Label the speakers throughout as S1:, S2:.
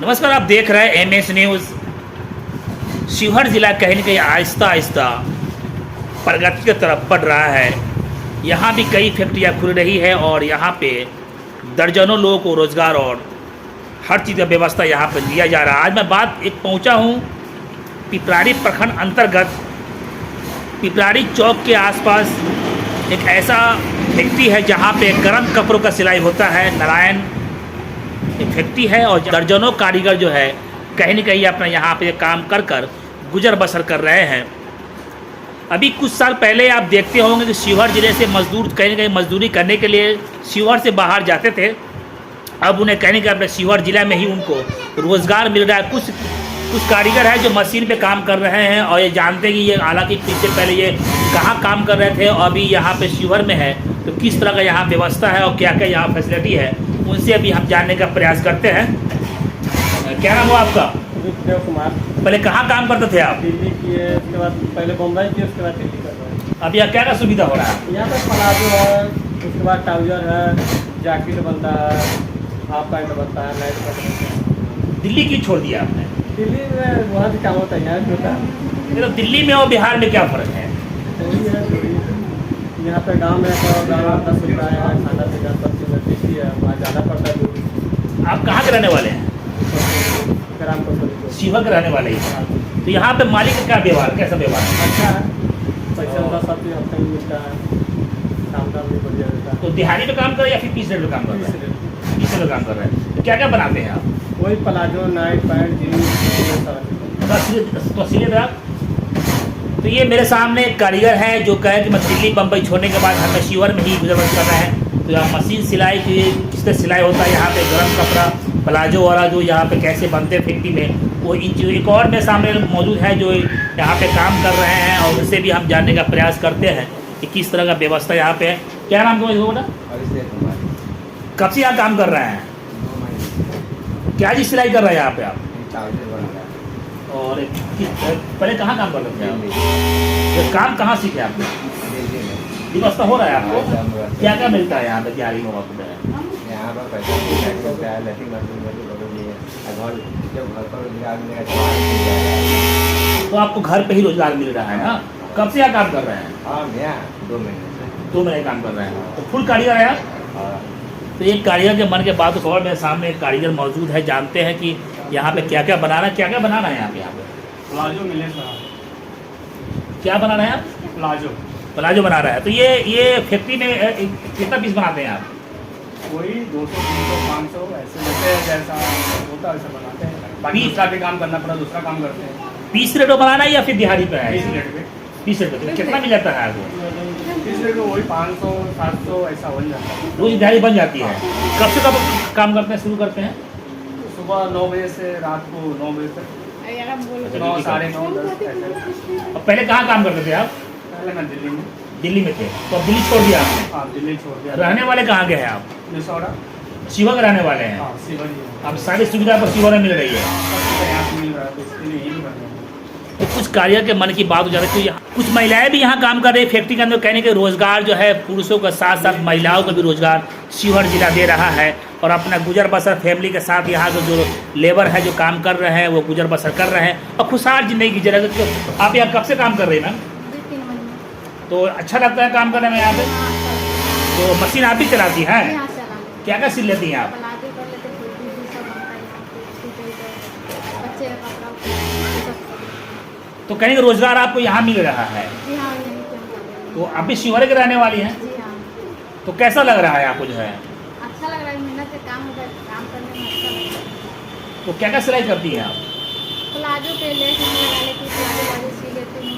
S1: नमस्कार, आप देख रहे हैं एमएस न्यूज़। शिवहर जिला कहीं न कहीं आहिस्ता आहिस्ता प्रगति की तरफ बढ़ रहा है। यहाँ भी कई फैक्ट्रियाँ खुल रही है और यहाँ पे दर्जनों लोगों को रोज़गार और हर चीज़ का व्यवस्था यहाँ पर दिया जा रहा है। आज मैं एक पहुँचा हूँ पिपरारी प्रखंड अंतर्गत पिपरारी चौक के आसपास एक ऐसा फैक्ट्री है जहाँ पे गर्म कपड़ों का सिलाई होता है। नारायण एक फैक्ट्री है और दर्जनों कारीगर जो है कहीं न कहीं अपना यहाँ पे काम कर कर गुजर बसर कर रहे हैं। अभी कुछ साल पहले आप देखते होंगे कि शिवहर ज़िले से मजदूर कहीं न कहीं मजदूरी करने के लिए शिवहर से बाहर जाते थे। अब उन्हें कहीं न कहीं अपने शिवहर ज़िले में ही उनको रोज़गार मिल रहा है। कुछ कारीगर हैं जो मशीन पे काम कर रहे हैं और ये जानते हैं कि ये हालांकि इससे पहले ये कहाँ काम कर रहे थे और अभी यहाँ पे शिवहर में है तो किस तरह का यहाँ व्यवस्था है और क्या क्या यहाँ फैसिलिटी है, उनसे अभी हम जानने का प्रयास करते हैं। क्या नाम हुआ आपका?
S2: विक्रम कुमार।
S1: पहले कहाँ काम करते थे आप?
S2: दिल्ली किए, उसके बाद पहले बम्बई किए, उसके बाद दिल्ली कर रहे हैं।
S1: अब यहाँ क्या क्या सुविधा हो रहा है?
S2: यहाँ पर प्लाजो है, उसके बाद ट्राउजर है, जैकेट बनता है, हाफ पैंट बनता है, नाइट पैंट बनता है।
S1: दिल्ली क्यों छोड़ दिया आपने?
S2: दिल्ली में वहाँ से काम होता है, यहाँ छोटा।
S1: तो दिल्ली में और बिहार में क्या फ़र्क है?
S2: यहाँ पे गाँव में तो गाँव का सुविधा है, खाना पीना सब चीज़ अच्छी है, वहाँ जाना पड़ता है दूर।
S1: आप कहाँ के रहने वाले हैं?
S2: ग्राम को
S1: शिवहर के रहने वाले हैं। तो यहाँ पे मालिक का क्या व्यवहार, कैसा व्यवहार है?
S2: अच्छा है, पैसा का सब चीज़ हफ्ते में मिलता है, काम का भी बढ़िया रहता है।
S1: तो दिहाड़ी पे काम कर रहे हैं या फिर पीस रेट पे काम कर रहे हैं? पीस रेट पे काम कर रहे हैं। तो क्या क्या बनाते हैं आप?
S2: वही प्लाजो, नाइट पैंट, जीन्स,
S1: तस्वीर आप। तो ये मेरे सामने एक कारीगर है जो कहे कि मैं दिल्ली बम्बई छोड़ने के बाद हमें शिवहर में ही गुजर बसर कर रहे हैं। तो यहाँ मशीन सिलाई की किस तरह सिलाई होता है, यहाँ पे गर्म कपड़ा प्लाजो वाला जो यहाँ पे कैसे बनते हैं फैक्ट्री में, वो एक और मेरे सामने मौजूद है जो यहाँ पे काम कर रहे हैं और उनसे भी हम जानने का प्रयास करते हैं कि किस तरह का व्यवस्था यहाँ पे है। क्या नाम है बेटा? कब से यहाँ काम कर रहे हैं? क्या चीज़ सिलाई कर रहे हैं यहाँ पे आप? और पहले कहाँ काम कर रहे थे आप? ये काम कहाँ सीखे आपने? व्यवस्था हो रहा है आपको? क्या क्या मिलता है यहाँ पे दिहाड़ी में?
S3: यहाँ पर पैसा मिलता है, लैट्रिन बाथरूम में तो बदल दिए घर, जब घर पर रोजगार मिलेगा
S1: तो आपको घर पे ही रोजगार मिल रहा है ना? कब से यहाँ काम कर रहे हैं?
S3: हाँ, यहाँ 2 महीने से
S1: 2 महीने काम कर रहे हैं। तो फुल कारीगर है आप?
S3: हाँ।
S1: तो एक कारीगर के मन के बात और मेरे सामने एक कारीगर मौजूद है, जानते हैं कि यहाँ पे क्या क्या बनाना है। क्या क्या बनाना है यहाँ पे?
S2: प्लाजो मिले सर।
S1: क्या बना रहे हैं आप? प्लाजो बना रहा है। तो ये फैक्ट्री में कितना पीस बनाते हैं आप?
S2: वही 200, 300, 500 ऐसे जैसे जैसा होता है वैसा बनाते हैं। बाकी दूसरा भी काम करना पड़ा, दूसरा काम करते हैं।
S1: पीस रेट बनाना है या फिर दिहाड़ी पे है?
S2: 20 मिनट में
S1: पीस रेट पे कितना मिल जाता है आपको?
S2: 20 मिनट में वही 500, 700 ऐसा हो जाता है।
S1: रोज दिहाड़ी बन जाती है। कब से कब काम करते हैं, शुरू करते हैं?
S2: सुबह 9 बजे से रात को 9 बजे तक, 9, साढ़े 9, 10 ऐसे।
S1: और पहले कहाँ काम करते थे आप?
S2: पहले मैं दिल्ली में।
S1: दिल्ली में थे, तो अब दिल्ली छोड़ दिया आपने?
S2: हाँ, दिल्ली छोड़ दिया।
S1: रहने वाले कहाँ के हैं आप?
S2: निसौड़ा।
S1: शिवहर के रहने वाले हैं।
S2: हाँ, शिवहर।
S1: अब सारी सुविधा पर शिवहर में मिल रही है।
S2: यहाँ से मिल रहा है तो इसके लिए यही कर रहे हैं।
S1: तो कुछ कारीगर के मन की बात हो जाती है। तो कुछ महिलाएं भी यहाँ काम कर रही है फैक्ट्री के अंदर। कहने के रोजगार जो है पुरुषों के साथ साथ महिलाओं को भी रोजगार शिवहर जिला दे रहा है और अपना गुजर बसर फैमिली के साथ यहाँ के जो लेबर है जो काम कर रहे हैं वो गुजर बसर कर रहे हैं और खुशहाल जिंदगी की जरूरत। आप यहाँ कब से काम कर रहे हैं मैम? तो अच्छा लगता है काम करने में यहाँ पे? तो मशीन आप भी चलाती हैं? क्या क्या सिल लेती हैं आप? तो कहीं रोजगार आपको यहाँ मिल रहा है? तो आप भी शिवहर के रहने वाली हैं? तो कैसा लग रहा है आपको जो है?
S4: अच्छा लग रहा है, मेहनत से काम होता है, काम करने में अच्छा लगता है।
S1: तो क्या क्या सिलाई करती हैं आप?
S4: प्लाजो पे लेस लगा लेती हूँ, प्लाजो वाजो सी लेती हूँ,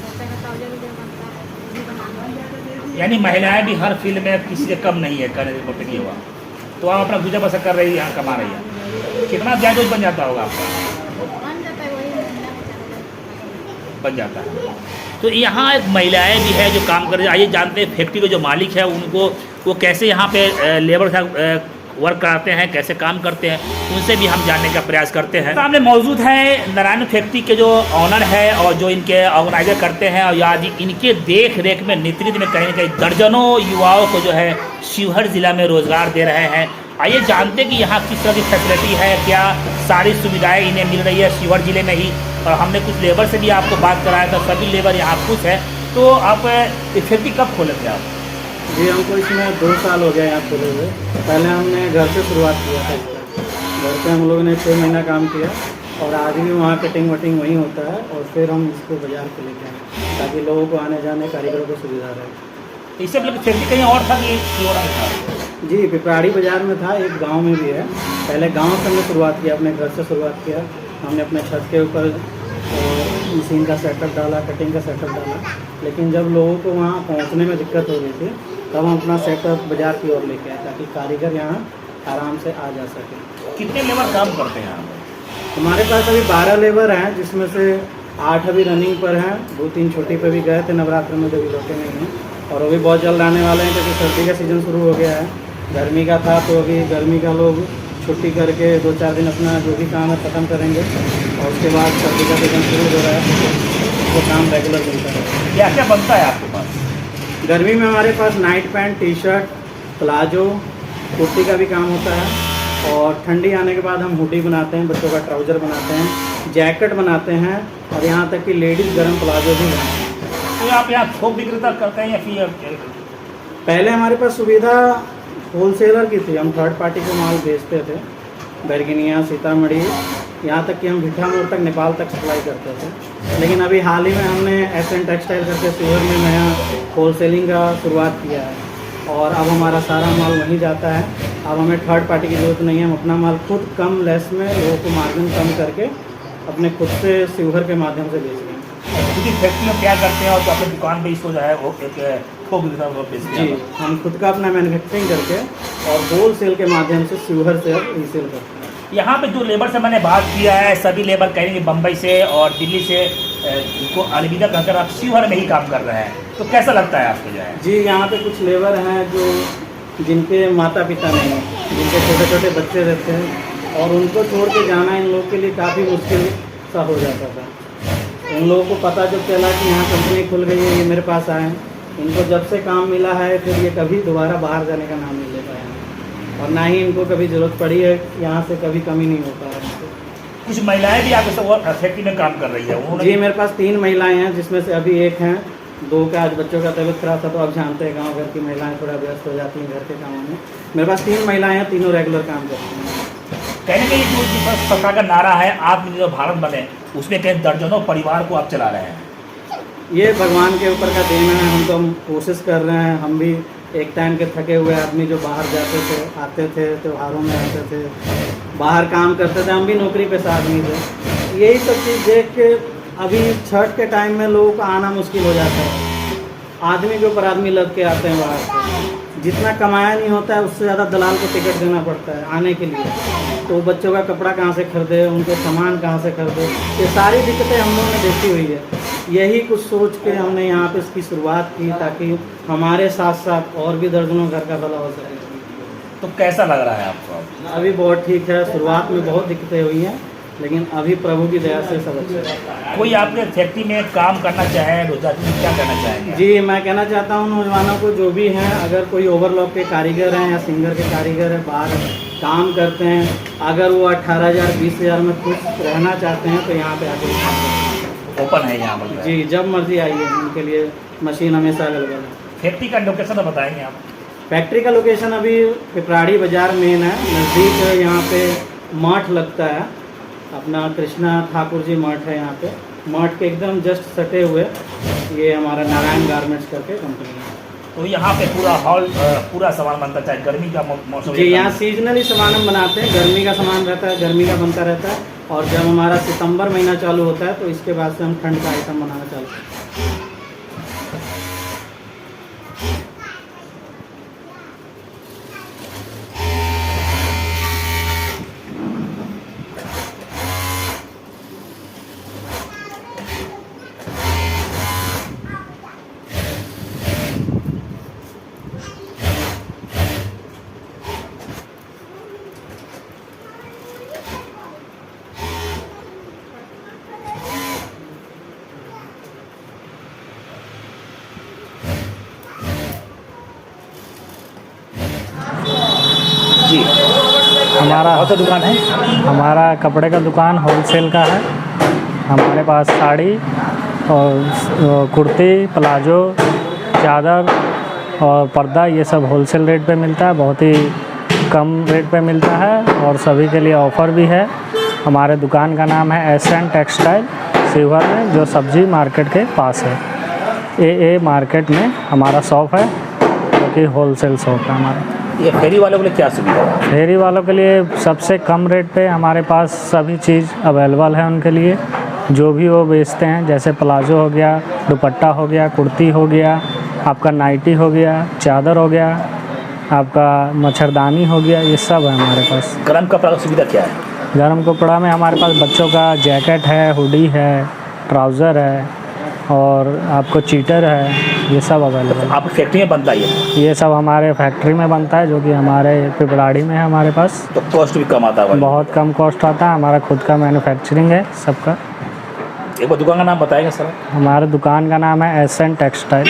S4: बच्चे का ट्राउजर उजर बनता है वो भी बनाना।
S1: यानी महिलाएं भी हर फील्ड में किसी से कम नहीं है करने को नहीं हुआ। तो आप अपना गुजर बसर कर रही है, यहाँ कमा रही है। कितना ब्याज बन जाता होगा आपका?
S4: बन जाता है, वही महीना में चला
S1: बन जाता है। तो यहाँ एक महिलाएं भी है जो काम कर रही है। आइए जानते हैं फैक्ट्री के जो मालिक है उनको वो कैसे यहाँ पे लेबर का वर्क कराते हैं, कैसे काम करते हैं, उनसे भी हम जानने का प्रयास करते हैं। सामने मौजूद है नारायण फैक्ट्री के जो ऑनर है और जो इनके ऑर्गेनाइजर करते हैं और आज इनके देख रेख में नेतृत्व में कहीं न कहीं दर्जनों युवाओं को जो है शिवहर ज़िला में रोज़गार दे रहे हैं। आइए जानते हैं कि यहाँ किस तरह की फैसिलिटी है, क्या सारी सुविधाएं इन्हें मिल रही है शिवहर ज़िले में ही। और हमने कुछ लेबर से भी आपको बात कराया था, सभी लेबर यहाँ खुश है। तो आप ये फैक्ट्री कब खोलेंगे आप?
S5: जी हमको इसमें 2 साल हो गया यहाँ खोले हुए। पहले हमने घर से शुरुआत किया था इसका। घर पे हम लोगों ने 6 महीना काम किया और आज भी वहाँ कटिंग वटिंग वहीं होता है और फिर हम इसको बाज़ार पे लेके आए ताकि लोगों को आने जाने कारीगरों को सुविधा रहे।
S1: इससे मतलब फैक्ट्री कहीं और था कि शिवहर में था?
S5: जी पिपराड़ी बाज़ार में था, एक गांव में भी है। पहले गांव से हमने शुरुआत किया, अपने घर से शुरुआत किया। हमने अपने छत के ऊपर मशीन का सेटअप डाला, कटिंग का सेटअप डाला। लेकिन जब लोगों को वहाँ पहुँचने में दिक्कत हो रही थी तब हम अपना सेटअप बाज़ार की ओर लेके आए ताकि कारीगर यहाँ आराम से आ जा सके।
S1: कितने लेबर काम करते हैं यहाँ पर?
S5: हमारे पास अभी 12 लेबर हैं, जिसमें से 8 अभी रनिंग पर हैं। 2-3 छुट्टी पे भी गए थे नवरात्र में, जब लौटे नहीं हैं। और अभी बहुत जल्द आने वाले हैं क्योंकि सर्दी का सीज़न शुरू हो गया है। गर्मी का था तो अभी गर्मी का लोग छुट्टी करके 2-4 दिन अपना जो भी काम है ख़त्म करेंगे और उसके बाद सर्दी का सीज़न शुरू हो रहा है तो काम रेगुलर चलता है।
S1: क्या क्या बनता है आपके पास?
S5: गर्मी में हमारे पास night pant, T shirt, palazzo, kurti का भी काम होता है। और ठंडी आने के बाद हम हुडी बनाते हैं, बच्चों का ट्राउज़र बनाते हैं, जैकेट बनाते हैं और यहाँ तक कि लेडीज़ गर्म प्लाजो भी बनाते हैं।
S1: तो आप यहाँ थोक विक्रेता करते हैं या फिर?
S5: पहले हमारे पास सुविधा होलसेलर की थी, हम थर्ड पार्टी को माल बेचते थे। बैरगनिया, सीतामढ़ी, यहाँ तक कि हम भिट्ठा मोड़ तक, नेपाल तक सप्लाई करते थे। लेकिन अभी हाल ही में हमने एसएन टेक्सटाइल करके शिवहर में नया होलसेलिंग का शुरुआत किया है और अब हमारा सारा माल वहीं जाता है। अब हमें थर्ड पार्टी की ज़रूरत नहीं है, हम अपना माल खुद कम लेस में लोगों को मार्जिन कम करके अपने खुद से शिवहर के माध्यम से बेच रहे हैं।
S1: क्योंकि फैक्ट्री में क्या करते हैं और तो अपने दुकान पे इसको जो है वो एक थोक विक्रेता बेचते हैं।
S5: जी हम खुद का अपना मैन्युफैक्चरिंग करके और होलसेल के माध्यम से शिवहर से अब रीसेल करते हैं।
S1: यहाँ पे जो लेबर से मैंने बात किया है, सभी लेबर कहेंगे बम्बई से और दिल्ली से इनको अलविदा कहकर आप शिवहर में ही काम कर रहे हैं। तो कैसा लगता है आपको जो है?
S5: जी यहाँ पे कुछ लेबर हैं जो जिनके माता पिता नहीं हैं, जिनके छोटे छोटे बच्चे रहते हैं और उनको छोड़ के जाना इन लोग के लिए काफ़ी मुश्किल सा हो जाता था। उन लोगों को पता जब चला कि यहाँ कंपनी खुल गई है, ये मेरे पास आए, इनको जब से काम मिला है फिर ये कभी दोबारा बाहर जाने का नाम नहीं ले पाए हैं और ना ही इनको कभी ज़रूरत पड़ी है, यहाँ से कभी कमी नहीं हो पा रहा है।
S1: कुछ महिलाएं भी आपके साथ फैक्ट्री में काम कर रही है?
S5: जी मेरे पास 3 महिलाएं हैं, जिसमें से अभी एक हैं, 2 का आज बच्चों का तबीयत खराब था तो अब जानते हैं गाँव घर की महिलाएं थोड़ा व्यस्त हो जाती हैं घर के कामों में। मेरे पास 3 महिलाएं हैं, तीनों रेगुलर काम करती हैं।
S1: कहने का ये जो सरकार का नारा है आत्मनिर्भर भारत बने, उसमें कहीं दर्जनों परिवार को आप चला रहे हैं।
S5: ये भगवान के ऊपर का देना है, हम तो हम कोशिश कर रहे हैं। हम भी एक टाइम के थके हुए आदमी जो बाहर जाते थे, आते थे, त्योहारों में आते थे, बाहर काम करते थे, हम भी नौकरी पेशा आदमी थे। यही सब चीज़ देख के अभी छठ के टाइम में लोगों का आना मुश्किल हो जाता है। आदमी के ऊपर आदमी लग के आते हैं बाहर से, जितना कमाया नहीं होता है उससे ज़्यादा दलाल को टिकट देना पड़ता है आने के लिए। तो बच्चों का कपड़ा कहाँ से खरीदे, उनके सामान कहाँ से खरीदे, ये सारी दिक्कतें हम लोगों ने देखी हुई है। यही कुछ सोच के हमने यहाँ पे इसकी शुरुआत की ताकि हमारे साथ साथ और भी दर्जनों घर का भला हो सके।
S1: तो कैसा लग रहा है आपको?
S5: अभी बहुत ठीक है, शुरुआत में बहुत दिक्कतें हुई हैं लेकिन अभी प्रभु की दया से सब अच्छा है।
S1: कोई आपके फैक्ट्री में काम करना चाहे, रोजगार क्या करना चाहेंगे?
S5: जी मैं कहना चाहता हूँ नौजवानों को, जो भी हैं, अगर कोई ओवरलॉक के कारीगर हैं या सिंगर के कारीगर हैं, बाहर काम करते हैं, अगर वो 18,000 20,000 में खुश रहना चाहते हैं तो यहाँ पे आके
S1: ओपन है यहाँ पर?
S5: जी जब मर्जी आइए, उनके लिए मशीन हमेशा अवेलेबल है।
S1: फैक्ट्री का लोकेशन बताएंगे आप?
S5: फैक्ट्री का लोकेशन अभी पिपराड़ी बाज़ार मेन है, नज़दीक है। यहाँ पे मठ लगता है, अपना कृष्णा ठाकुर जी मठ है यहाँ पे। मठ के एकदम जस्ट सटे हुए ये हमारा नारायण गारमेंट्स करके कंपनी है।
S1: तो यहाँ पे पूरा हॉल पूरा सामान बनता, चाहे गर्मी का मौसम?
S5: जी यहाँ सीजनली सामान हम बनाते हैं, गर्मी का सामान रहता है, गर्मी का बनता रहता है। और जब हमारा सितंबर महीना चालू होता है तो इसके बाद से हम ठंड का आइटम बनाना चालू करते हैं।
S6: हमारा
S1: कौन सा दुकान है?
S6: हमारा कपड़े का दुकान होलसेल का है। हमारे पास साड़ी और कुर्ती, प्लाजो, चादर और पर्दा ये सब होलसेल रेट पे मिलता है। बहुत ही कम रेट पे मिलता है और सभी के लिए ऑफ़र भी है। हमारे दुकान का नाम है एसएन टेक्सटाइल, शिवहर में, जो सब्जी मार्केट के पास है। ए मार्केट में हमारा शॉप है, जो कि होलसेल शॉप है हमारा।
S1: ये फेरी वालों के लिए क्या सुविधा है?
S6: फेरी वालों के लिए सबसे कम रेट पे हमारे पास सभी चीज़ अवेलेबल है उनके लिए, जो भी वो बेचते हैं। जैसे प्लाजो हो गया, दुपट्टा हो गया, कुर्ती हो गया, आपका नाइटी हो गया, चादर हो गया, आपका मच्छरदानी हो गया, ये सब है हमारे पास।
S1: गर्म कपड़ा का सुविधा क्या है?
S6: गर्म कपड़ा में हमारे पास बच्चों का जैकेट है, हुडी है, ट्राउज़र है और आपको चीटर है, ये सब अवेलेबल है।
S1: आप फैक्ट्री में बनता है
S6: ये सब हमारे फैक्ट्री में बनता है, जो कि हमारे पिपराड़ी में है हमारे पास।
S1: तो कॉस्ट भी कम आता है?
S6: बहुत कम कॉस्ट आता है। हमारा खुद का मैन्युफैक्चरिंग है सबका।
S1: एक बार दुकान का नाम बताएंगे सर?
S6: हमारे दुकान का नाम है एसएन टेक्सटाइल।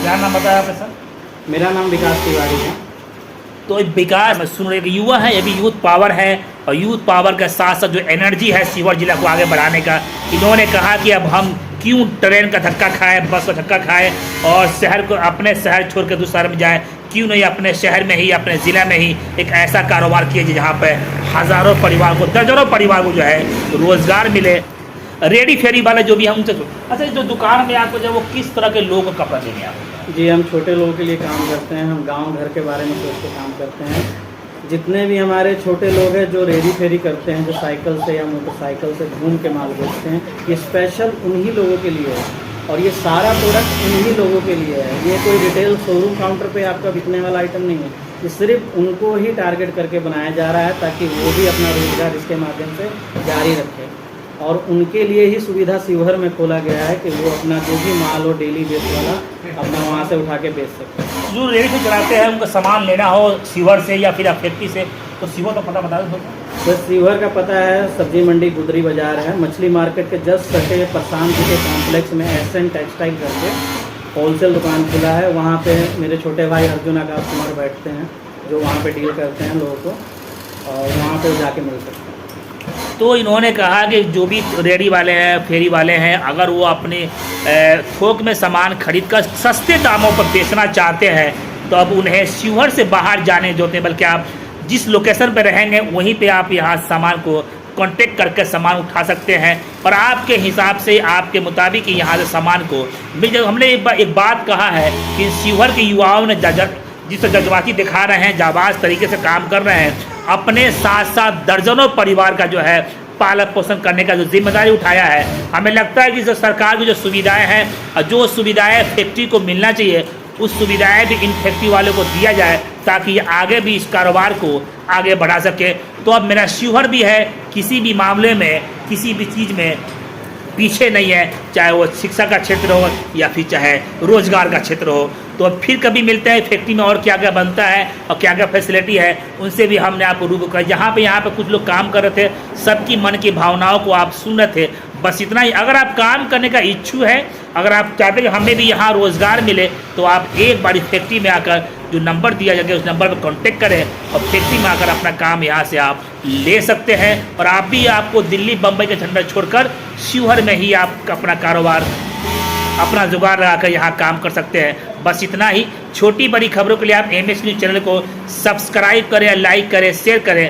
S1: क्या नाम बताया आपने सर?
S5: मेरा नाम विकास तिवारी है।
S1: तो विकास, मैं सुन रहे कि युवा है, ये भी यूथ पावर है, और यूथ पावर के साथ साथ जो एनर्जी है शिवहर जिला को आगे बढ़ाने का, इन्होंने कहा कि अब हम क्यों ट्रेन का धक्का खाएं, बस का धक्का खाएं और शहर को, अपने शहर छोड़ के दूसरे शहर में जाएं, क्यों नहीं अपने शहर में ही, अपने ज़िला में ही एक ऐसा कारोबार किए जहाँ पे हज़ारों परिवार को, दर्जनों परिवार को जो है रोज़गार मिले। रेडी फेरी वाले जो भी हैं उनसे। अच्छा, जो दुकान में आपको जो वो किस तरह के लोगों को कपड़ा देने आप?
S5: जी, हम छोटे लोगों के लिए काम करते हैं। हम गांव घर के बारे में सोच के काम करते हैं। जितने भी हमारे छोटे लोग हैं जो रेडी फेरी करते हैं, जो साइकिल से या मोटरसाइकिल से घूम के माल बेचते हैं, ये स्पेशल उन्हीं लोगों के लिए है और ये सारा प्रोडक्ट उन्हीं लोगों के लिए है। ये कोई रिटेल शोरूम काउंटर पे आपका बिकने वाला आइटम नहीं है। ये सिर्फ उनको ही टारगेट करके बनाया जा रहा है ताकि वो भी अपना रोजगार इसके माध्यम से जारी रखें, और उनके लिए ही सुविधा शिवहर में खोला गया है कि वो अपना जो भी माल हो डेली बेस वाला अपना वहाँ से उठा के बेच सकते हैं।
S1: जो रेडी से चलाते हैं उनका सामान लेना हो शिवहर से या फिर फैक्ट्री से, तो शिवहर का पता बता दो।
S5: तो शिवहर का पता है सब्जी मंडी गुदरी बाजार है, मछली मार्केट के जस्ट सटे प्रशांत जी के कॉम्प्लेक्स में एसएन टेक्सटाइल करके होलसेल दुकान खुला है। वहाँ पे मेरे छोटे भाई अर्जुन आकाश कुमार बैठते हैं, जो वहाँ पे डील करते हैं लोगों को, और वहाँ पे जाके मिल सकते हैं।
S1: तो इन्होंने कहा कि जो भी रेडी वाले हैं, फेरी वाले हैं, अगर वो अपने थोक में सामान खरीद कर सस्ते दामों पर बेचना चाहते हैं तो अब उन्हें शिवहर से बाहर जाने जो होते, बल्कि आप जिस लोकेशन पर रहेंगे वहीं पे आप यहाँ सामान को कांटेक्ट करके सामान उठा सकते हैं और आपके हिसाब से, आपके मुताबिक यहाँ से सामान को मिल जाए। हमने एक बात कहा है कि शिवहर के युवाओं ने जिस जज्बाती दिखा रहे हैं, जाबाज तरीके से काम कर रहे हैं, अपने साथ साथ दर्जनों परिवार का जो है पालन पोषण करने का जो जिम्मेदारी उठाया है। हमें लगता है कि जो सरकार की जो सुविधाएं हैं और जो सुविधाएं फैक्ट्री को मिलना चाहिए, उस सुविधाएं भी इन फैक्ट्री वालों को दिया जाए ताकि ये आगे भी इस कारोबार को आगे बढ़ा सके। तो अब मेरा शिवहर भी है किसी भी मामले में, किसी भी चीज़ में पीछे नहीं है, चाहे वो शिक्षा का क्षेत्र हो या फिर चाहे रोजगार का क्षेत्र हो। तो अब फिर कभी मिलते हैं फैक्ट्री में और क्या क्या बनता है और क्या क्या फैसिलिटी है, उनसे भी हमने आपको रूबरू करा। यहाँ पे कुछ लोग काम कर रहे थे, सबकी मन की भावनाओं को आप सुन रहे थे। बस इतना ही। अगर आप काम करने का इच्छुक है, अगर आप चाहते हैं कि हमें भी यहाँ रोज़गार मिले, तो आप एक बारी फैक्ट्री में आकर जो नंबर दिया जाएगा उस नंबर पर कांटेक्ट करें और फैक्ट्री में आकर अपना काम यहाँ से आप ले सकते हैं। और आप भी, आपको दिल्ली बम्बई का झंडा छोड़कर शिवहर में ही आप अपना कारोबार, अपना जुगाड़ लगाकर यहाँ काम कर सकते हैं। बस इतना ही। छोटी बड़ी खबरों के लिए आप MS न्यूज़ चैनल को सब्सक्राइब करें, लाइक करें, शेयर करें